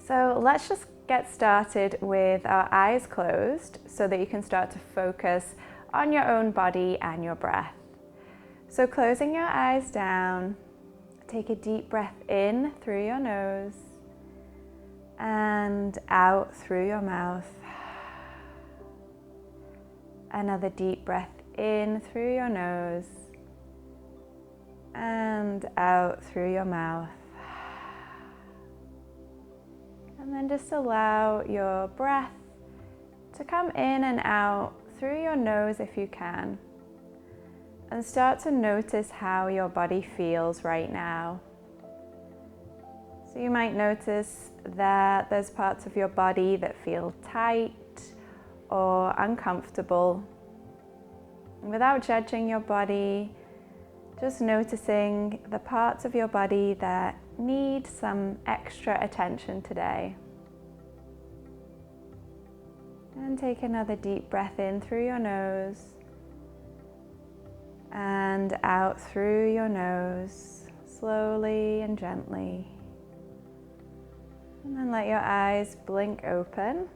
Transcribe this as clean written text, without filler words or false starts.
So let's just get started with our eyes closed so that you can start to focus on your own body and your breath. So closing your eyes down, take a deep breath in through your nose and out through your mouth. Another deep breath in through your nose and out through your mouth. And then just allow your breath to come in and out through your nose if you can. And start to notice how your body feels right now. So you might notice that there's parts of your body that feel tight or uncomfortable. Without judging your body, just noticing the parts of your body that need some extra attention today. And take another deep breath in through your nose and out through your nose, slowly and gently. And then let your eyes blink open.